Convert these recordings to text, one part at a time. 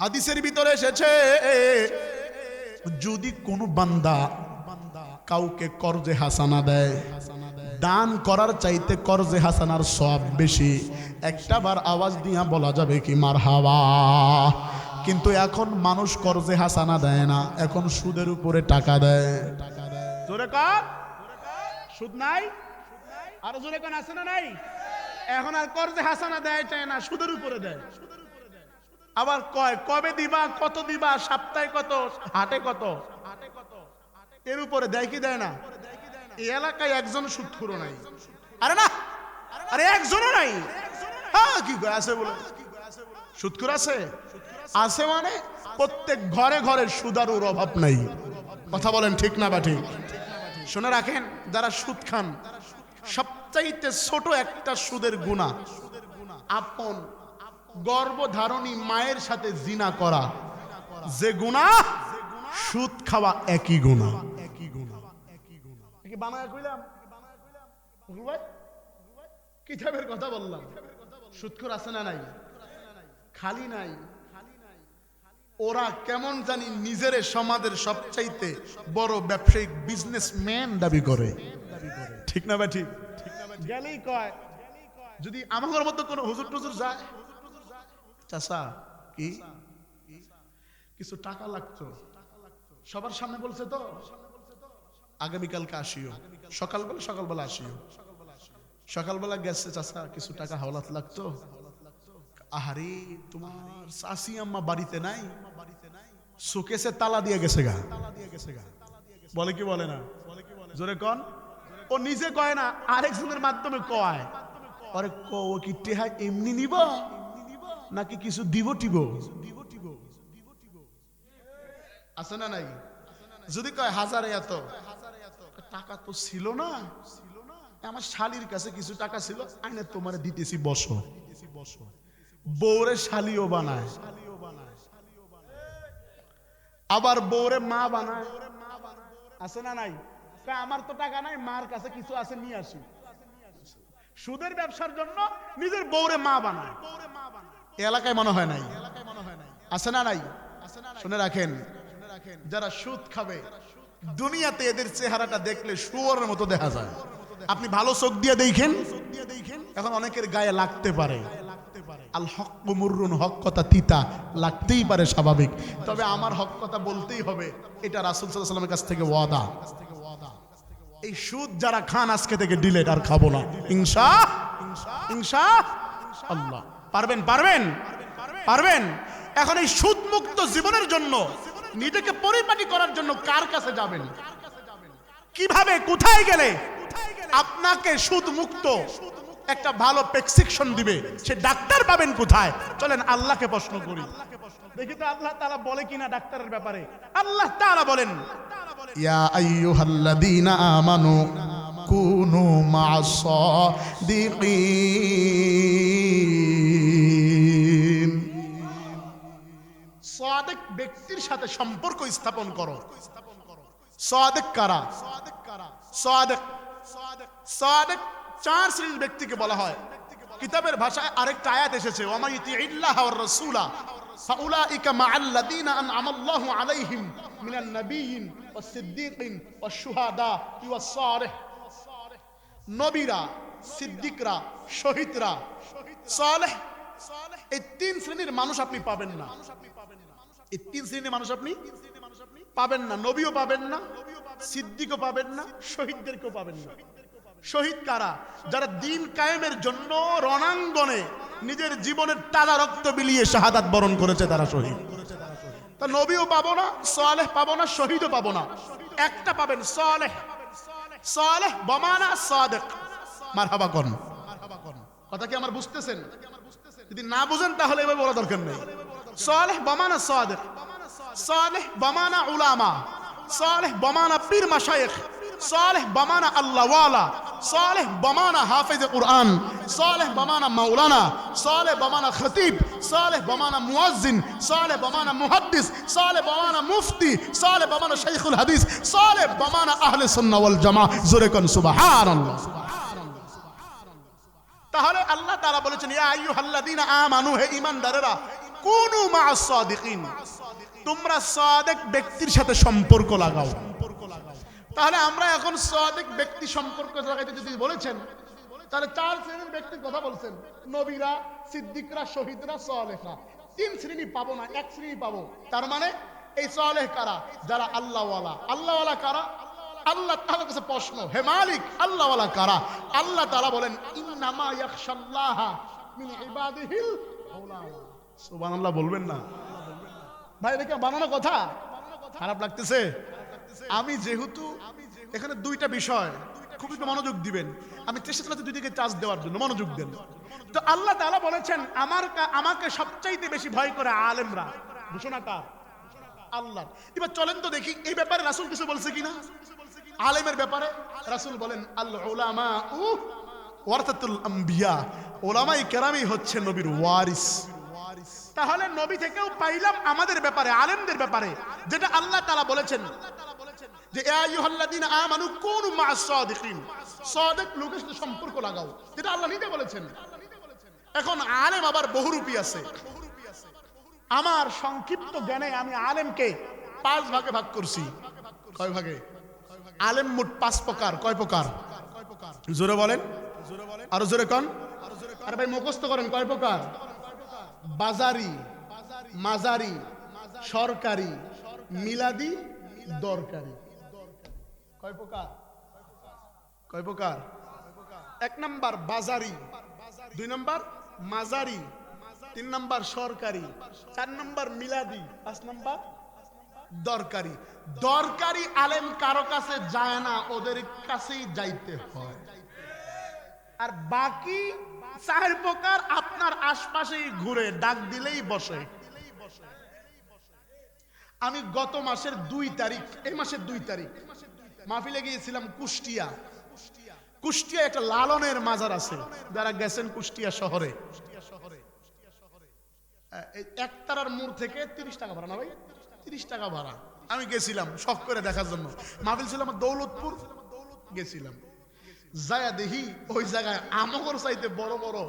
হাদিসের ভিতরে এসেছে যদি কোনো বান্দা কাউকে কর্জে হাসানা দেয়, দান করার চাইতে কর্জে হাসানার সওয়াব বেশি। একটাবার আওয়াজ দিয়া বলা যাবে কি মারহাবা। কিন্তু এখন মানুষ কর্জে হাসানা দেয় না, এখন সুদের উপরে টাকা দেয়। জোরে কর, সুদ নাই? আর জোরে কোন আছে না নাই? এখন আর কর্জে হাসানা দেয় চায় না, সুদের উপরে দেয়। আবার কয় কবে দিবা, কত দিবা, সপ্তাহে কত, হাটে কত, এর উপরে দেয় কি দেয় না? এই এলাকায় একজন সুদখোর নাই। আরে না, আরে একজনও নাই। হ্যাঁ কি আছে বলে সুদখোর আছে? আছে মানে প্রত্যেক ঘরে ঘরে সুদারুর অভাব নাই। কথা বলেন ঠিক না বা ঠিক? শুনে রাখেন, যারা সুদ খান সবচাইতে ছোট একটা সুদের গুনাহ আপন গর্ভধারণী মায়ের সাথে জিনা করা। যে গুনাহ সুদ খাওয়া একই গুনাহ। কি বানায় কইলাম? কিতাবের কথা বললাম। সুদখোর আছে না নাই? খালি নাই, ওরা কেমন জানি নিজের সমাজের সবচাইতে বড় ব্যবসায়িক বিজনেসম্যান দাবি করে। ঠিক না ভাই? ঠিক গেলেই কয়, যদি আমার মতো কোনো হুজুর টুজুর যায়, চাচা কি কিছু টাকা লাগতো, সবার সামনে বলছে তো আগামীকালকে আসিও, সকালবেলা আসিও। সকালবেলা গেছে, চাচা কিছু টাকা হাওলাত লাগতো। আহারে তোমার শাশি আম্মা বাড়িতে নাই, শোকেসে তালা দিয়ে গেছে গা। বলে কি বলে না? জোরে কন। ও নিজে কয় না, আরেকজনের মাধ্যমে কয়। আরে ও কি টেহা এমনি নিব নাকি কিছু দিব টিব? আছে না নাই? যদি কয় হাজারে এত টাকা তো ছিল না, আমার শালির কাছে কিছু টাকা ছিল, আইনে তোমারে দিতেছি, বসো। বউরে শালিও বানায়, আবার বউরে মা বানায়। আছে না নাই? আমার তো টাকা নাই, মার কাছে কিছু আছে, নিয়ে আসি। সুদের ব্যবসার জন্য নিজের বউরে মা বানায়। এলাকায় মনে হয় নাই? আছে না নাই? শুনে রাখেন, যারা সুদ খাবে দুনিয়াতে এদের চেহারাটা দেখলে শুয়োরের মতো দেখা যায়। আপনি ভালো চোখ দিয়ে দেখেন, এখন অনেকের গায়ে লাগতে পারে। আল হক মুররুন, হক কথা তিতা লাগতেই পারে, স্বাভাবিক। তবে আমার হক কথা বলতেই হবে, এটা রাসূল সাল্লাল্লাহু আলাইহি ওয়াসাল্লামের কাছ থেকে ওয়াদা। এই সুদ যারা খান আজকে থেকে ডিলেট, আর খাবো না ইনশাআল্লাহ। পারবেন? এখন এই সুদ মুক্ত জীবনের জন্য নিজেকে পরিপাটি করার জন্য কার কাছে যাবেন? কিভাবে, কোথায় গেলে আপনাকে সুদ মুক্ত একটা ভালো প্রেসক্রিপশন দিবে, সে ডাক্তার পাবেন কোথায়? চলেন আল্লাহকে প্রশ্ন করি, দেখি তো আল্লাহ তাআলা বলে কিনা ডাক্তারের ব্যাপারে। আল্লাহ তাআলা বলেন, ইয়া আইয়ুহাল্লাযীনা আমানু কুনু মা'আস সাদিকিন। সাদিক ব্যক্তির সাথে সম্পর্ক স্থাপন করো। সাদিক কারা? সাদিক চার শ্রেণীর ব্যক্তিকে বলা হয়। কিতাবের ভাষায় আরেকটা আয়াত এসেছে, ওয়া মান ইউতিইল্লাহ ওয়ার রাসূলা ফাউলাইকা মা'আল্লাযীনা আন'আমাল্লাহু আলাইহিম মিনান নাবিয়্যিন ওয়াস সিদ্দীকিন ওয়াশ শুহাদা ওয়াস সালিহ। নবীরা, সিদ্দিকরা, শহীদরা, সালেহ, এই তিন শ্রেণীর মানুষ আপনি পাবেন না। এই তিন শ্রেণীর মানুষ আপনি পাবেন না। নবীও পাবেন না, সিদ্দিকও পাবেন না, শহীদদেরকেও পাবেন না। শহীদ কারা? যারা দিন কায়েমের জন্য রণাঙ্গনে নিজের জীবনের তাজা রক্ত বিলিয়ে শাহাদাত বরণ করেছে, তারা শহীদ। তা নবীও পাবো না, সালেহ পাবো না, শহীদও পাবো না। একটা পাবেন, সালেহ। সালেহ বমানা সাদিক। মারহাবা কোন কথা কি আমার বুঝতেছেন? যদি না বুঝেন তাহলে এভাবে বলা দরকার নেই। সালেহ বমানা সাদিক, সালেহ বমানা উলামা, সালেহ বমানা পীর মাশায়েখ, সালেহ বমানা আল্লাহওয়ালা, সালেহ বমানা হাফেজ কুরআন, সালেহ বমানা মাওলানা, সালেহ বমানা খতিব, সালেহ বমানা মুয়াজ্জিন, সালেহ বমানা মুহাদ্দিস, সালেহ বমানা মুফতি, সালেহ বমানা শাইখুল হাদিস, সালেহ বমানা আহলে সুন্নাহ ওয়াল জামাআহ। জোরে কোন সুবহানাল্লাহ। তাহলে আল্লাহ তাআলা বলেছেন, ইয়া আইয়ুহাল্লাযীনা আমানু, হে ঈমানদারেরা, কুনু মা'আস সাদিকিন, তোমরা সাদিক ব্যক্তির সাথে সম্পর্ক লাগাও। তাহলে আমরা এখন সাদিক ব্যক্তি সম্পর্ক লাগাইতে যদি বলেছেন, তাহলে 4 শ্রেণীর ব্যক্তির কথা বলছেন, নবীরা, সিদ্দিকরা, শহীদরা, সালেহরা। 3 শ্রেণী পাবো না, 1 শ্রেণী পাবো। তার মানে এই সালেহ কারা? যারা আল্লাহওয়ালা। আল্লাহওয়ালা কারা? আল্লাহ তাআলার কাছে প্রশ্ন, হে মালিক আল্লাহওয়ালা কারা? আল্লাহ তাআলা বলেন ইন্নামা ইয়াখশাল্লাহা মিন ইবাদিহিল উলামা। সুবহানাল্লাহ বলবেন না ভাই? এটা কি বানানো কথা? খারাপ লাগতেছে? আমি যেহেতু এখানে 2টা বিষয়, খুব একটু মনোযোগ দিবেন। আমি চেষ্টা চালাচ্ছি 2 দিকে চার্জ দেওয়ার জন্য, মনোযোগ দেন। তো আল্লাহ তাআলা বলেছেন আমাকে সবচাইতে বেশি ভয় করে আলেমরা। ঘোষণাটা আল্লাহ। এবার চলেন তো দেখি এই ব্যাপারে রাসূল কিছু বলছে কিনা। আলেমের ব্যাপারে রাসূল বলেন আল উলামা ওয়ারাসাতুল আম্বিয়া, উলামায়ে কেরামই হচ্ছে নবীর ওয়ারিস। তাহলে নবী থেকেও পাইলাম আমাদের ব্যাপারে, আলেমদের ব্যাপারে, যেটা আল্লাহ তাআলা বলেছেন যে ইয়া আইয়ুহাল্লাযীনা আমানু কুনু মা'আস সাদিকিন, সাদিক লোকের সাথে সম্পর্ক লাগাও, যেটা আল্লাহ নিজে বলেছেন। এখন আলেম আবার বহুরূপী আছে। আমার সংক্ষিপ্ত জ্ঞানে আমি আলেমকে 5 ভাগে ভাগ করছি। কয় ভাগে? আলেম মোট 5 প্রকার। কয় প্রকার? জোরে বলেন, আরো জোরে কোন? আরে ভাই মুখস্থ করেন। কয় প্রকার? বাজারি, মাজারি, সরকারি, মিলাদি, দরকারি। কয় প্রকার? কয় প্রকার? 1 নাম্বার বাজারি, 2 নাম্বার মাজারি, 3 নাম্বার সরকারি, 4 নাম্বার মিলাদি, 5 নাম্বার দরকারি। দরকারি আলেম কারো কাছে যায় না, ওদের কাছেই যাইতে হয়। আর বাকি 4 প্রকার আপনার আশপাশেই ঘুরে, ডাক দিলেই বসে। আমি গত মাসের 2 তারিখ, এই মাসের 2 তারিখ মাহফিলে গিয়েছিলাম কুষ্টিয়া। কুষ্টিয়া একটা লালনের মাজার আছে, যারা গেছেন কুষ্টিয়া শহরে। একতারার মোড় থেকে 30 টাকা ভাড়া না ভাই? 30 টাকা ভাড়া। আমি গেছিলাম শখ করে দেখার জন্য। মাহফিল ছিল আমার দৌলতপুর, গেছিলাম। যায়া দেখি ওই জায়গায় আমগর চাইতে বড় বড়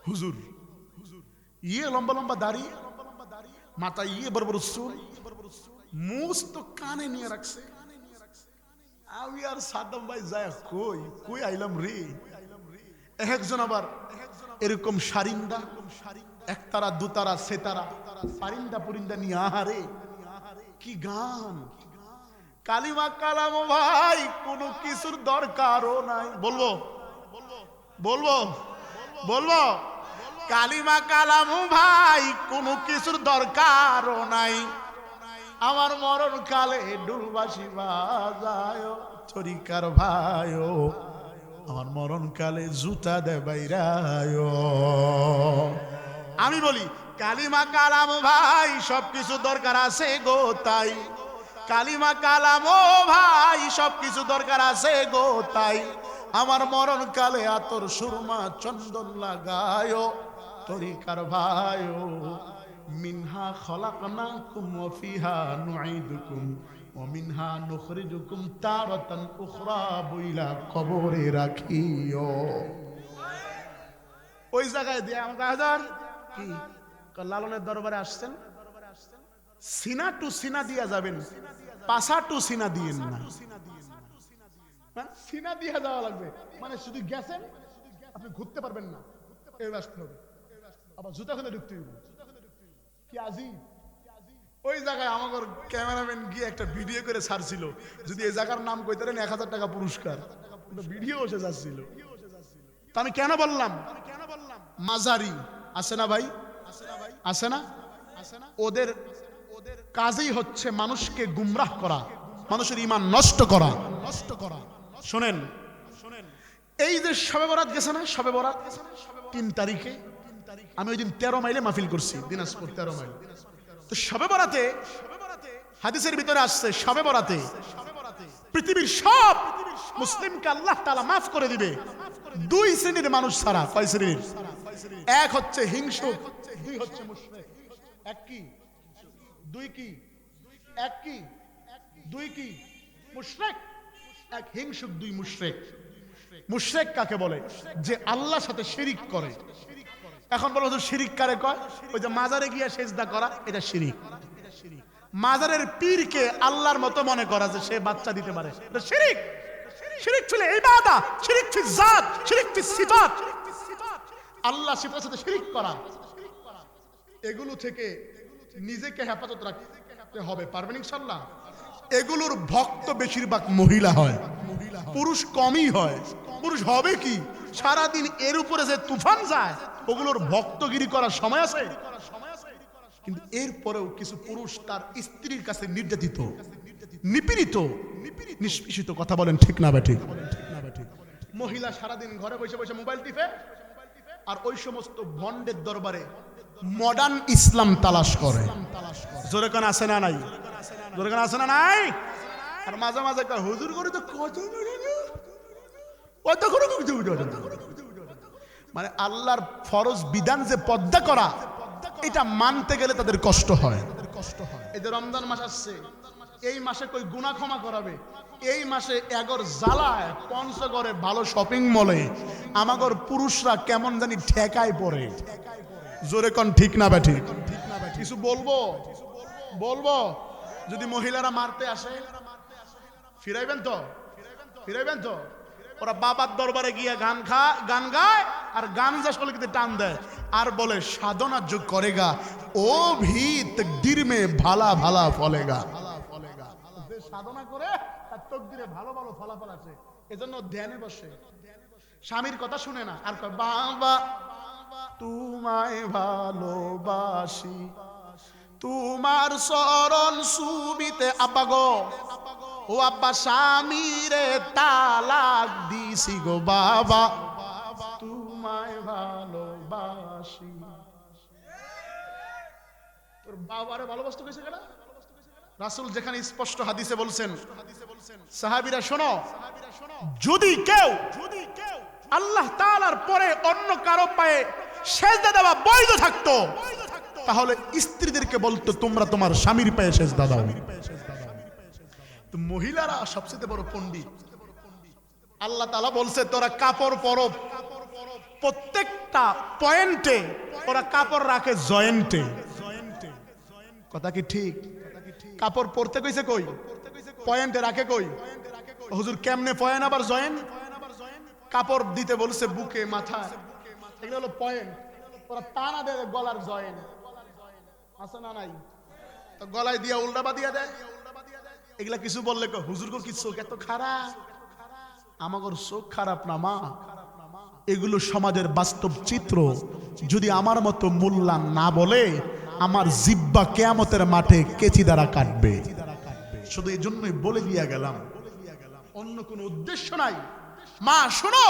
হুজুর, লম্বা লম্বা দাড়ি, মাথায় বড় বড় চুল, মুছ তো কানে নিয়ে রাখছে। আমি আর সাদ্দাম ভাই যায় কই কই আইলাম রে। একজন আবার এরকম সারিন্দা, একতারা, দুতারা, সেতারা, পারিন্দা পুরিন্দা নিয়ে আহারে কি গান। কালিমা কালাম ভাই কোনো কিছুর দরকারও নাই। বলবো বলবো বলবো কালিমা কালাম ভাই কোনো কিছুর দরকারও নাই। আমার মরণ কালে ডুলবাসি বাজায় তরিকার ভাইও, আমার মরণ কালে জুতা দে বাইরায়। আমি বলি কালিমা কালাম ভাই সবকিছু দরকার আছে গো তাই। কালিমা কালাম ও ভাই সবকিছু দরকার আছে গো তাই। আমার মরণ কালে আতর সুরমা চন্দন লাগায় তরিকার ভাইও। মিনহা খলাকনাকুম ওয়া ফিহা নুঈদুকুম ওয়া মিনহা নুখরিজুকুম তারাতান উখরা বইলা কবরে রাখিও। ওই জায়গায় দিয়ে আমাকে হাজার কি লালনের দরবারে আসছেন, সিনা টু সিনা দিয়া যাবেন, পাশা টু সিনা দিয়েন না। সিনা দিয়া যাওয়া লাগবে, মানে শুধু গেছেন আপনি ঘুরতে পারবেন না, এই আসতে হবে, আবার জুতা খুলে ঢুকতে হবে। কি আজিব! ওই জায়গায় আমার ক্যামেরাম্যান গিয়ে একটা ভিডিও করে ছাড়ছিল, যদি এই জায়গার নাম কইতেন 1000 টাকা পুরস্কার, ভিডিও এসে যাচ্ছিল। তা আমি কেন বললাম মাজারি আছে না ভাই, আছে না? ওদের কাজই হচ্ছে মানুষকে গুমরাহ করা, মানুষের ঈমান নষ্ট করা। শোনেন, এই যে শবে বরাত গেছে না, শবে বরাত 3 তারিখে, আমি ওই দিন 13 মাইলে মাহফিল করছি, দিনাজপুর 13 মাইল। তো শবে বরাতে হাদিসের ভিতরে আসছে, শবে বরাতে পৃথিবীর সব মুসলিমকে আল্লাহ তাআলা মাফ করে দিবে 2 শ্রেণীর মানুষ ছাড়া। কয় শ্রেণীর? 1 হচ্ছে হিংসুক, 2 হচ্ছে মুশরিক। 1 কি 2 কি? 1 কি 2 কি? মুশরিক। 1 হিংসুক, 2 মুশরিক। মুশরিক কাকে বলে? যে আল্লাহর সাথে শিরিক করে। এখন বলো তো শিরিক কারে কয়? ওই যে মাজারে গিয়া সেজদা করা, এটা শিরিক। মাজারের পীরকে আল্লাহর মতো মনে করা যে সে বাচ্চা দিতে পারে, এটা শিরিক। শিরিক ফিল ইবাদা, শিরিক ফিল জাত, শিরিক ফিল সিফাত। আল্লাহ সিফাতের সাথে শিরিক করা, এগুলো থেকে নিজেকে হেফাজত রাখতে হবে। পারবেন ইনশাআল্লাহ? এগুলোর ভক্ত বেশিরভাগ মহিলা হয়, পুরুষ কমই হয়। পুরুষ হবে কি, সারাদিন এর উপরে যে তুফান যায়, ওগুলোর ভক্তগিরি করার সময় আছে? কিন্তু এরপরেও কিছু পুরুষ তার স্ত্রীর কাছে নির্যাতিত, নিপীড়িত, নিষ্পেষিত। কথা বলেন ঠিক না ঠিক? মহিলা সারাদিন ঘরে বসে বসে মোবাইল টিপে, আর ওই সমস্ত ভন্ডের দরবারে মডার্ন ইসলাম তালাশ করে। জোরে কোন আছে না নাই? জোরে কোন আছে না নাই? আর মাঝে মাঝে হুজুর করে তো কত মানে আল্লাহর ফরজ বিধান যে পর্দা করা, এটা মানতে গেলে তাদের কষ্ট হয়। এদের রমজান মাস আসছে, এই মাসে কই গুনাহ ক্ষমা করাবে? এই মাসে এগর জ্বালায় পঞ্চগড়ে ভালো শপিং মলে আমাগর পুরুষরা কেমন জানি ঠেকায় পড়ে। জোরে কোন ঠিক না ব্যাঠি? কিছু বলবো বলবো যদি মহিলারা মারতে আসে ফিরাইবেন তো? ফিরাইবেন তো? ওরা বাবার দরবারে গিয়ে গান গায় আর গান যা শোলে টান দেয় আর বলে সাধনা যোগ করেগা ও ভি তকদীর মে ভালা ভালা ফলেগা। যে সাধনা করে তার তকদিরে ভালো ভালো ফলাফল আছে, এজন্য ধ্যানে বসে, স্বামীর কথা শুনে না, আর কয় বাবা তোমায় ভালোবাসি, তোমার চরণ সুবিতে আব্বা গো, ও আব্বা স্বামীরে তালাক দিছি গো বাবা, তোমায় ভালোবাসি। তোর বাবারে ভালোবাসতে কইছে কেন? রাসূল যেখানে স্পষ্ট হাদিসে বলছেন, সাহাবীরা শোনো, যদি কেউ আল্লাহ তাআলার পরে অন্য কারো পায়ে সেজদা দেওয়া বৈধ থাকতো, তাহলে স্ত্রীদেরকে বলতো তোমরা তোমার স্বামীর পায়ে সেজদা দাও। তো মহিলারা সবচেয়ে বড় পণ্ডিত। আল্লাহ তাআলা বলছে তোরা কাপড় পরো, প্রত্যেকটা পয়েন্টে ওরা কাপড় রাখে জয়েন্টে। কথা কি ঠিক? কাপড় পরতে কইছে কই? পয়েন্টে রাখে কই? হুজুর কেমনে পয়েন্ট আবার জয়েন্ট? কাপড় দিতে বলছে বুকে, মাথায়, এগুলো হলো পয়েন্ট। ওরা টানা দেয় গলার জয়েন্ট, আছে না নাই? তো গলায় দিয়া উল্টাবা দিয়া দেয়। এগুলা কিছু বললে হুজুর গো কি চোখ এত খারাপ? আমাগর চোখ খারাপ না মা, এগুলো সমাজের বাস্তব চিত্র। যদি আমার মতো মোল্লা না বলে, আমার জিব্বা কিয়ামতের মাঠে কেচি দ্বারা কাটবে। শুধু এই জন্যই বলে দিয়া গেলাম, অন্য কোনো উদ্দেশ্য নাই। মা শোনো,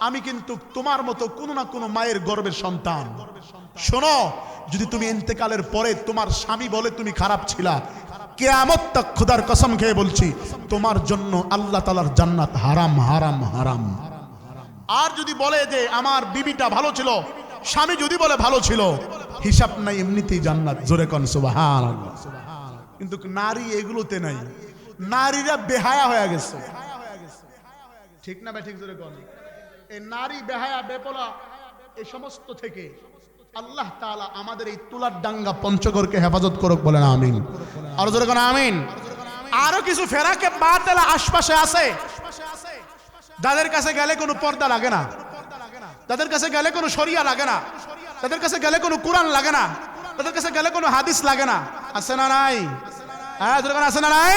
আমি কিন্তু তোমার মতো কোনো না কোনো মায়ের গর্ভের সন্তান। শোনো, যদি তুমি ইন্তেকালের পরে তোমার স্বামী বলে তুমি খারাপ ছিলা, কিয়ামত তক খোদার কসম খেয়ে বলছি তোমার জন্য আল্লাহ তাআলার জান্নাত হারাম হারাম হারাম। আর যদি বলে যে আমার বিবিটা ভালো ছিল, স্বামী যদি বলে ভালো ছিল, হিসাব নাই, এমনিতেই জান্নাত। জোরে কোন সুবহানাল্লাহ। কিন্তু নারী এগুলোতে নাই, নারীরা বেহায়া হয়ে গেছে। ঠিক না ভাই? ঠিক জোরে কোন। এই নারী বেহায়া বেপলা এই সমস্ত থেকে আল্লাহ তাআলা আমাদের এই তুলার ডাঙ্গা পঞ্চগড়কে হেফাজত করুক, বলেন আমিন। আর জোরে কোন আমিন। আরো কিছু ফেরাকে বাতিল আশপাশে আছে, যাদের কাছে গেলে কোনো পর্দা লাগে না, তাদের কাছে গেলে কোনো শরিয়া লাগে না, তাদের কাছে গেলে কোনো কোরআন লাগে না, তাদের কাছে গেলে কোনো হাদিস লাগে না। আছে না নাই? হ্যাঁ, আছে না নাই?